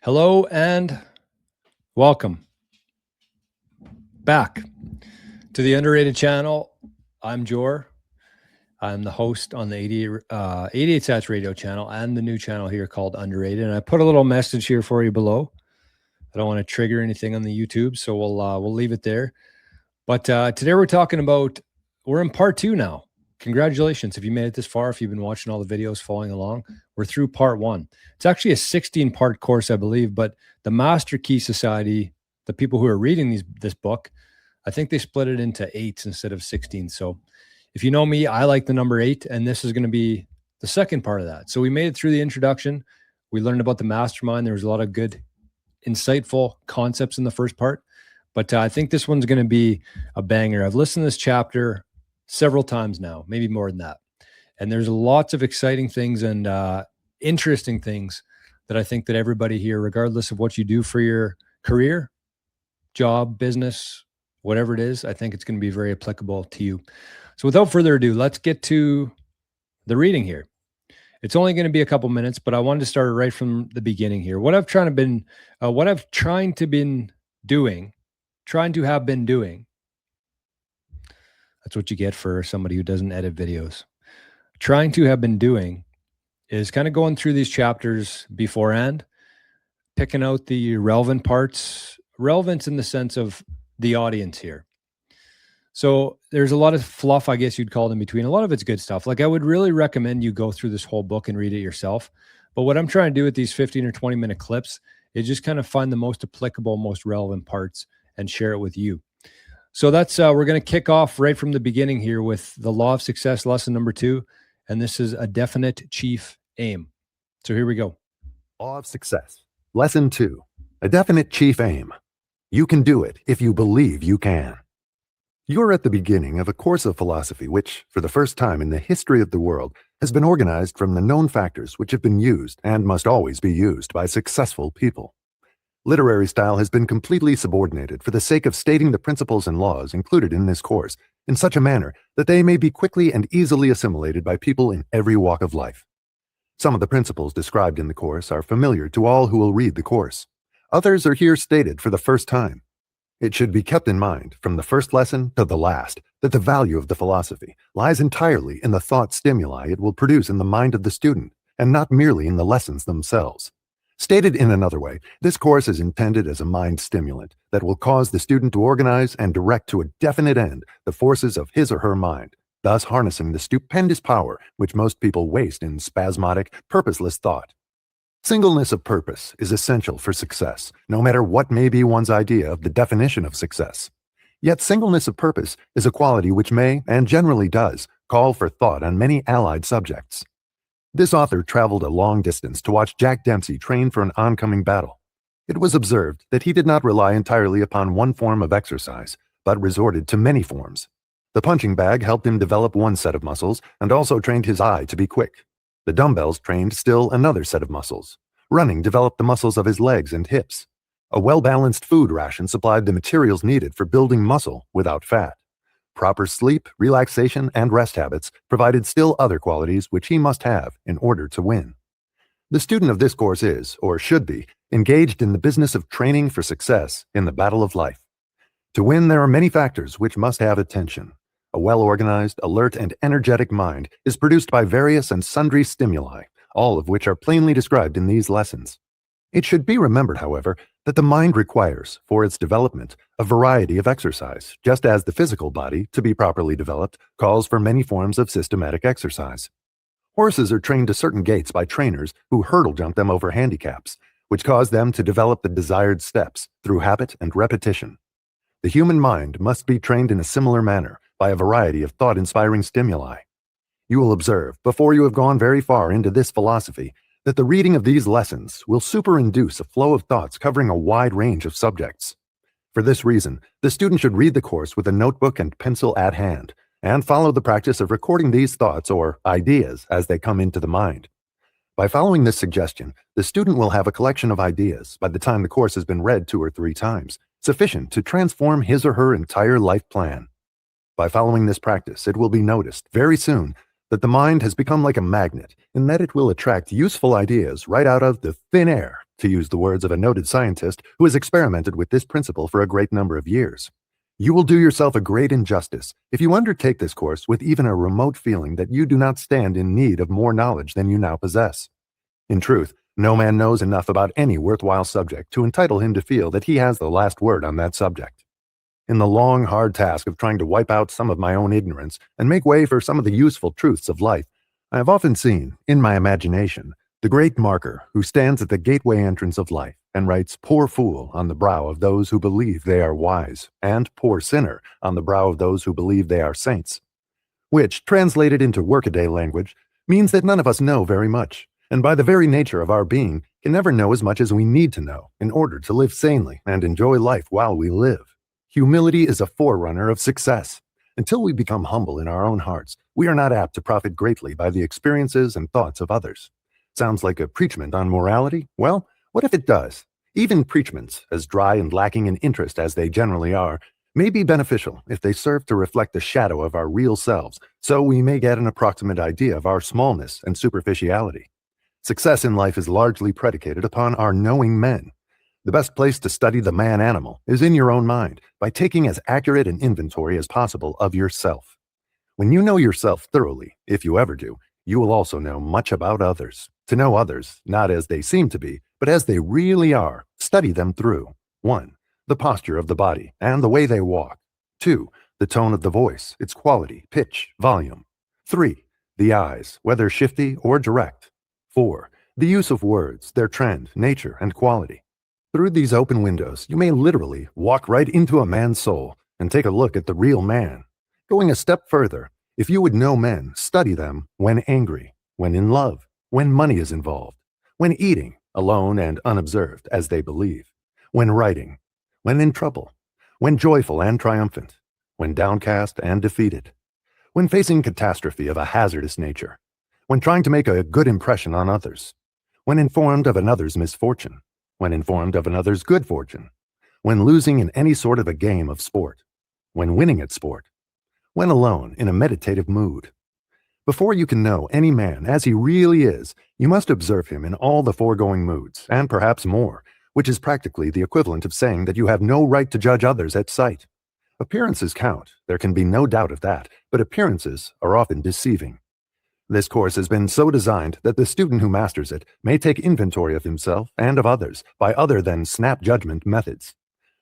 Hello and welcome back to the Underrated channel. I'm Jor. I'm the host on the 88 Sats radio channel and the new channel here called Underrated. And I put a little message here for you below. I don't want to trigger anything on the YouTube, so we'll leave it there. But today we're in part 2 now. Congratulations if you made it this far. If you've been watching all the videos, following along, we're through part 1. It's actually a 16-part course, I believe, but the Master Key Society, the people who are reading this book, I think they split it into 8s instead of 16. So if you know me, I like the number 8, and this is going to be the second part of that. So we made it through the introduction. We learned about the mastermind. There was a lot of good, insightful concepts in the first part, but I think this one's going to be a banger. I've listened to this chapter several times now, maybe more than that. And there's lots of exciting things and interesting things that I think that everybody here, regardless of what you do for your career, job, business, whatever it is, I think it's going to be very applicable to you. So without further ado, let's get to the reading here. It's only going to be a couple minutes, but I wanted to start right from the beginning here. What I've have been doing. That's what you get for somebody who doesn't edit videos. Trying to have been doing is kind of going through these chapters beforehand, picking out the relevant parts, relevance in the sense of the audience here. So there's a lot of fluff, I guess you'd call it, in between. A lot of it's good stuff. Like, I would really recommend you go through this whole book and read it yourself. But what I'm trying to do with these 15 or 20 minute clips is just kind of find the most applicable, most relevant parts and share it with you. So that's, we're going to kick off right from the beginning here with the Law of Success, lesson number 2. And this is a definite chief aim. So here we go. Law of Success, lesson 2, a definite chief aim. You can do it if you believe you can. You're at the beginning of a course of philosophy which, for the first time in the history of the world, has been organized from the known factors which have been used and must always be used by successful people. Literary style has been completely subordinated for the sake of stating the principles and laws included in this course in such a manner that they may be quickly and easily assimilated by people in every walk of life. Some of the principles described in the course are familiar to all who will read the course. Others are here stated for the first time. It should be kept in mind, from the first lesson to the last, that the value of the philosophy lies entirely in the thought stimuli it will produce in the mind of the student, and not merely in the lessons themselves. Stated in another way, this course is intended as a mind stimulant that will cause the student to organize and direct to a definite end the forces of his or her mind, thus harnessing the stupendous power which most people waste in spasmodic, purposeless thought. Singleness of purpose is essential for success, no matter what may be one's idea of the definition of success. Yet singleness of purpose is a quality which may, and generally does, call for thought on many allied subjects. This author traveled a long distance to watch Jack Dempsey train for an oncoming battle. It was observed that he did not rely entirely upon one form of exercise, but resorted to many forms. The punching bag helped him develop one set of muscles and also trained his eye to be quick. The dumbbells trained still another set of muscles. Running developed the muscles of his legs and hips. A well-balanced food ration supplied the materials needed for building muscle without fat. Proper sleep, relaxation, and rest habits provided still other qualities which he must have in order to win. The student of this course is, or should be, engaged in the business of training for success in the battle of life. To win, there are many factors which must have attention. A well-organized, alert, and energetic mind is produced by various and sundry stimuli, all of which are plainly described in these lessons. It should be remembered, however, that the mind requires, for its development, a variety of exercise, just as the physical body, to be properly developed, calls for many forms of systematic exercise. Horses are trained to certain gaits by trainers who hurdle jump them over handicaps, which cause them to develop the desired steps through habit and repetition. The human mind must be trained in a similar manner by a variety of thought-inspiring stimuli. You will observe, before you have gone very far into this philosophy, that the reading of these lessons will superinduce a flow of thoughts covering a wide range of subjects. For this reason, the student should read the course with a notebook and pencil at hand, and follow the practice of recording these thoughts or ideas as they come into the mind. By following this suggestion, the student will have a collection of ideas by the time the course has been read 2 or 3 times, sufficient to transform his or her entire life plan. By following this practice, it will be noticed very soon that the mind has become like a magnet in that it will attract useful ideas right out of the thin air to use the words of a noted scientist who has experimented with this principle for a great number of years. You will do yourself a great injustice if you undertake this course with even a remote feeling that you do not stand in need of more knowledge than you now possess. In truth, no man knows enough about any worthwhile subject to entitle him to feel that he has the last word on that subject. In the long, hard task of trying to wipe out some of my own ignorance and make way for some of the useful truths of life, I have often seen, in my imagination, the great marker who stands at the gateway entrance of life and writes "poor fool" on the brow of those who believe they are wise, and "poor sinner" on the brow of those who believe they are saints. Which, translated into workaday language, means that none of us know very much, and by the very nature of our being, can never know as much as we need to know in order to live sanely and enjoy life while we live. Humility is a forerunner of success. Until we become humble in our own hearts, we are not apt to profit greatly by the experiences and thoughts of others. Sounds like a preachment on morality? Well, what if it does? Even preachments, as dry and lacking in interest as they generally are, may be beneficial if they serve to reflect the shadow of our real selves, so we may get an approximate idea of our smallness and superficiality. Success in life is largely predicated upon our knowing men. The best place to study the man-animal is in your own mind, by taking as accurate an inventory as possible of yourself. When you know yourself thoroughly, if you ever do, you will also know much about others. To know others, not as they seem to be, but as they really are, study them through 1. The posture of the body and the way they walk. 2. The tone of the voice, its quality, pitch, volume. 3. The eyes, whether shifty or direct. 4. The use of words, their trend, nature, and quality. Through these open windows, you may literally walk right into a man's soul and take a look at the real man. Going a step further, if you would know men, study them when angry, when in love, when money is involved, when eating, alone and unobserved, as they believe, when writing, when in trouble, when joyful and triumphant, when downcast and defeated, when facing catastrophe of a hazardous nature, when trying to make a good impression on others, when informed of another's misfortune, when informed of another's good fortune, when losing in any sort of a game of sport, when winning at sport, when alone in a meditative mood. Before you can know any man as he really is, you must observe him in all the foregoing moods, and perhaps more, which is practically the equivalent of saying that you have no right to judge others at sight. Appearances count, there can be no doubt of that, but appearances are often deceiving. This course has been so designed that the student who masters it may take inventory of himself and of others by other than snap judgment methods.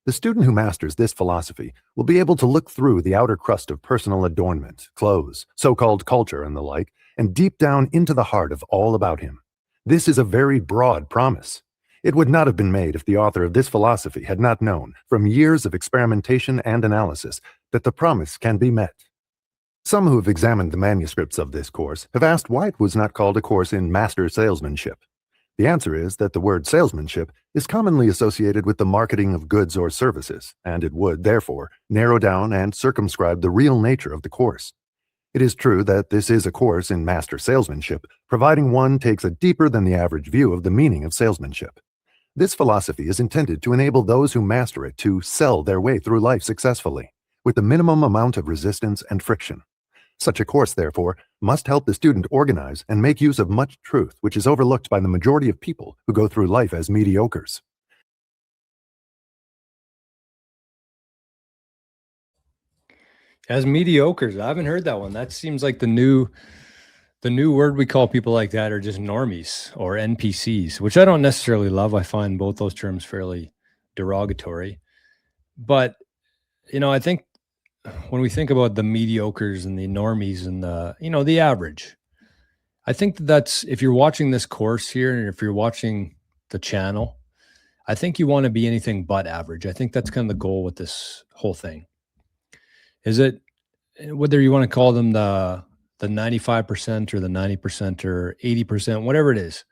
The student who masters this philosophy will be able to look through the outer crust of personal adornment, clothes, so-called culture and the like, and deep down into the heart of all about him. This is a very broad promise. It would not have been made if the author of this philosophy had not known, from years of experimentation and analysis, that the promise can be met. Some who have examined the manuscripts of this course have asked why it was not called a course in master salesmanship. The answer is that the word salesmanship is commonly associated with the marketing of goods or services, and it would, therefore, narrow down and circumscribe the real nature of the course. It is true that this is a course in master salesmanship, providing one takes a deeper than the average view of the meaning of salesmanship. This philosophy is intended to enable those who master it to sell their way through life successfully, with the minimum amount of resistance and friction. Such a course, therefore, must help the student organize and make use of much truth which is overlooked by the majority of people who go through life as mediocres. As mediocres, I haven't heard that one. That seems like the new word we call people like that are just normies or NPCs, which I don't necessarily love. I find both those terms fairly derogatory. But, I think when we think about the mediocres and the normies and the average, I think that's, if you're watching this course here and if you're watching the channel, I think you want to be anything but average. I think that's kind of the goal with this whole thing. Is it, whether you want to call them the 95% or the 90% or 80%, whatever it is,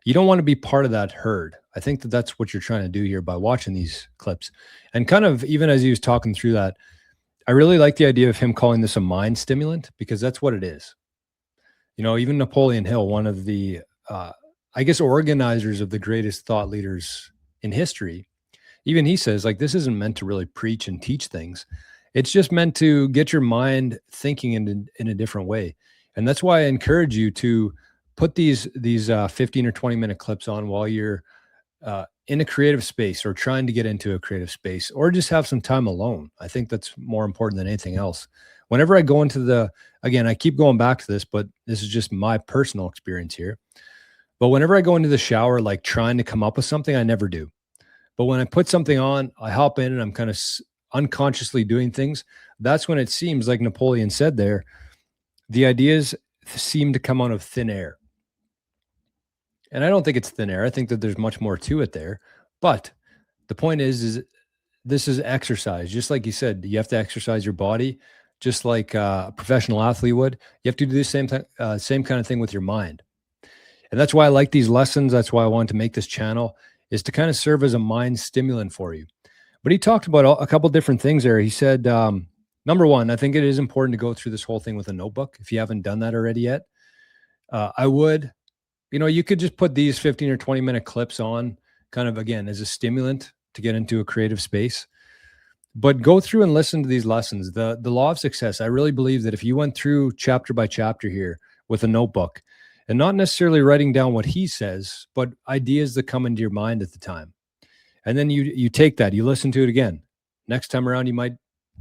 you don't want to be part of that herd. I think that that's what you're trying to do here by watching these clips. And kind of, even as he was talking through that, I really like the idea of him calling this a mind stimulant, because that's what it is. Even Napoleon Hill, one of the, organizers of the greatest thought leaders in history, even he says, like, this isn't meant to really preach and teach things. It's just meant to get your mind thinking in a different way. And that's why I encourage you to put these 15 or 20 minute clips on while you're in a creative space or trying to get into a creative space or just have some time alone. I think that's more important than anything else. Whenever I go into again, I keep going back to this, but this is just my personal experience here. But whenever I go into the shower, like trying to come up with something, I never do. But when I put something on, I hop in and I'm kind of unconsciously doing things. That's when it seems like Napoleon said there, the ideas seem to come out of thin air. And I don't think it's thin air. I think that there's much more to it there. But the point is this is exercise. Just like you said, you have to exercise your body, just like a professional athlete would. You have to do the same kind of thing with your mind. And that's why I like these lessons. That's why I wanted to make this channel, is to kind of serve as a mind stimulant for you. But he talked about a couple different things there. He said, number one, I think it is important to go through this whole thing with a notebook. If you haven't done that already yet, I would. You could just put these 15 or 20-minute clips on kind of, again, as a stimulant to get into a creative space. But go through and listen to these lessons. The law of success, I really believe that if you went through chapter by chapter here with a notebook and not necessarily writing down what he says, but ideas that come into your mind at the time. And then you take that, you listen to it again. Next time around,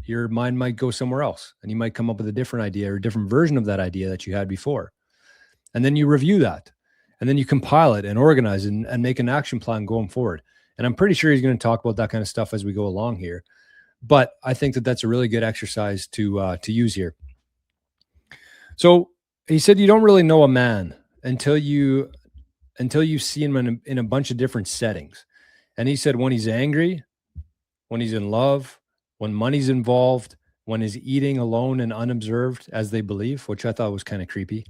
your mind might go somewhere else and you might come up with a different idea or a different version of that idea that you had before. And then you review that. And then you compile it and organize it and make an action plan going forward. And I'm pretty sure he's going to talk about that kind of stuff as we go along here. But I think that that's a really good exercise to use here. So he said you don't really know a man until you see him in a bunch of different settings. And he said when he's angry, when he's in love, when money's involved, when he's eating alone and unobserved, as they believe, which I thought was kind of creepy.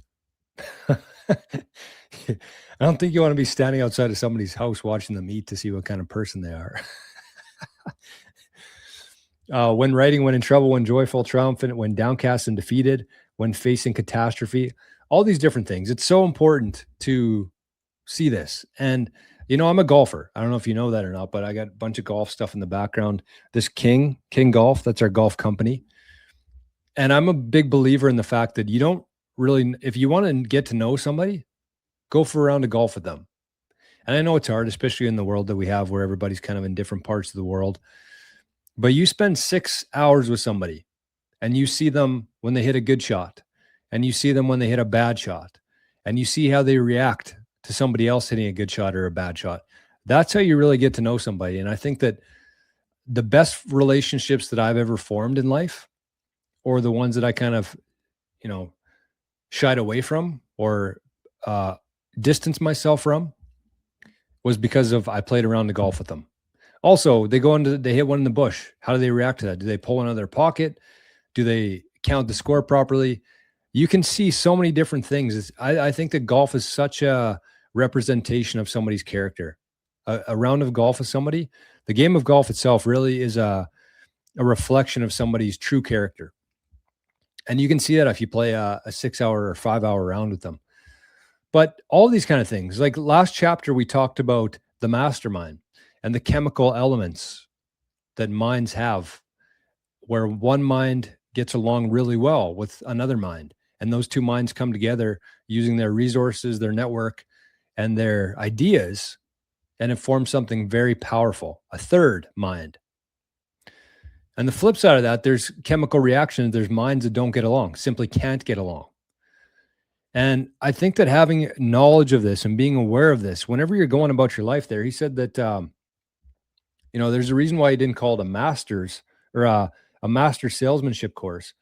I don't think you want to be standing outside of somebody's house watching them eat to see what kind of person they are. When writing, when in trouble, when joyful, triumphant, when downcast and defeated, when facing catastrophe, all these different things. It's so important to see this. And, I'm a golfer. I don't know if you know that or not, but I got a bunch of golf stuff in the background. This King Golf, that's our golf company. And I'm a big believer in the fact that you don't really, if you want to get to know somebody, go for a round of golf with them. And I know it's hard, especially in the world that we have where everybody's kind of in different parts of the world. But you spend 6 hours with somebody and you see them when they hit a good shot and you see them when they hit a bad shot and you see how they react to somebody else hitting a good shot or a bad shot. That's how you really get to know somebody. And I think that the best relationships that I've ever formed in life, or the ones that I kind of, shied away from or distanced myself from, was because I played around the golf with them. Also, they hit one in the bush. How do they react to that? Do they pull one out of their pocket? Do they count the score properly? You can see so many different things. I think that golf is such a representation of somebody's character. A round of golf with somebody, the game of golf itself really is a reflection of somebody's true character. And you can see that if you play a 6 hour or 5 hour round with them. But all these kind of things, like last chapter, we talked about the mastermind and the chemical elements that minds have, where one mind gets along really well with another mind. And those two minds come together using their resources, their network, and their ideas, and it forms something very powerful, a third mind. And the flip side of that, there's chemical reactions. There's minds that don't get along, simply can't get along. And I think that having knowledge of this and being aware of this, whenever you're going about your life there, he said that, there's a reason why he didn't call it a master's or a master salesmanship course.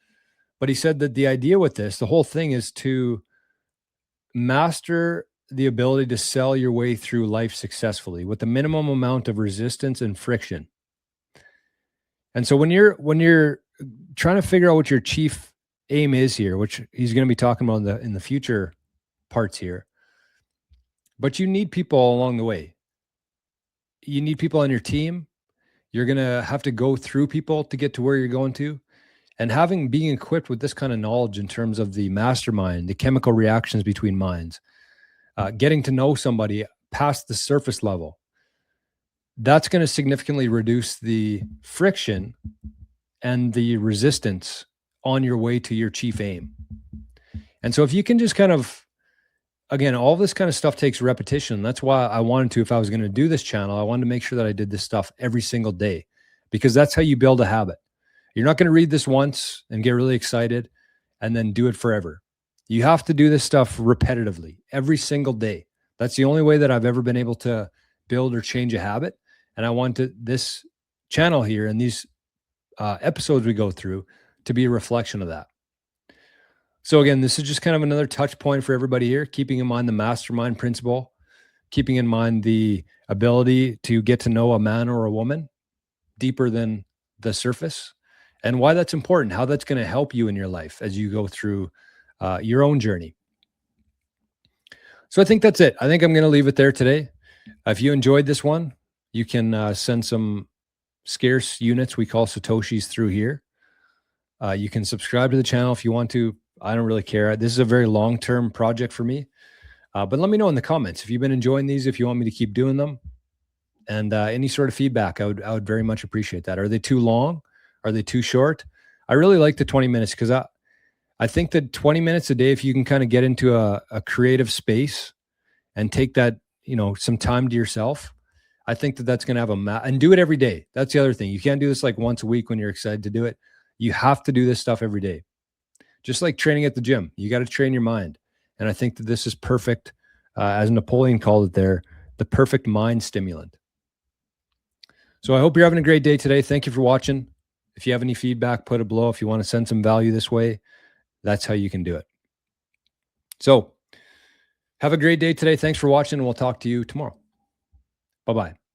But he said that the idea with this, the whole thing is to master the ability to sell your way through life successfully with the minimum amount of resistance and friction. And so when you're trying to figure out what your chief aim is here, which he's going to be talking about in the future parts here, but you need people along the way. You need people on your team. You're going to have to go through people to get to where you're going to. And being equipped with this kind of knowledge in terms of the mastermind, the chemical reactions between minds, getting to know somebody past the surface level, that's going to significantly reduce the friction and the resistance on your way to your chief aim. And so if you can just kind of again, all this kind of stuff takes repetition. That's why I wanted to, if I was going to do this channel, I wanted to make sure that I did this stuff every single day, because that's how you build a habit. You're not going to read this once and get really excited and then do it forever. You have to do this stuff repetitively every single day. That's the only way that I've ever been able to build or change a habit. And I wanted this channel here and these episodes we go through to be a reflection of that. So again, this is just kind of another touch point for everybody here, keeping in mind the mastermind principle, keeping in mind the ability to get to know a man or a woman deeper than the surface, and why that's important, how that's going to help you in your life as you go through your own journey. So I think that's it. I think I'm going to leave it there today. If you enjoyed this one, you can send some scarce units we call Satoshis through here. You can subscribe to the channel if you want to. I don't really care. This is a very long-term project for me. But let me know in the comments if you've been enjoying these, if you want me to keep doing them, and any sort of feedback. I would very much appreciate that. Are they too long? Are they too short? I really like the 20 minutes because I think that 20 minutes a day, if you can kind of get into a creative space and take that, some time to yourself, I think that that's going to have and do it every day. That's the other thing. You can't do this like once a week when you're excited to do it. You have to do this stuff every day. Just like training at the gym, you got to train your mind. And I think that this is perfect, as Napoleon called it there, the perfect mind stimulant. So I hope you're having a great day today. Thank you for watching. If you have any feedback, put it below. If you want to send some value this way, that's how you can do it. So have a great day today. Thanks for watching, and we'll talk to you tomorrow. Bye-bye.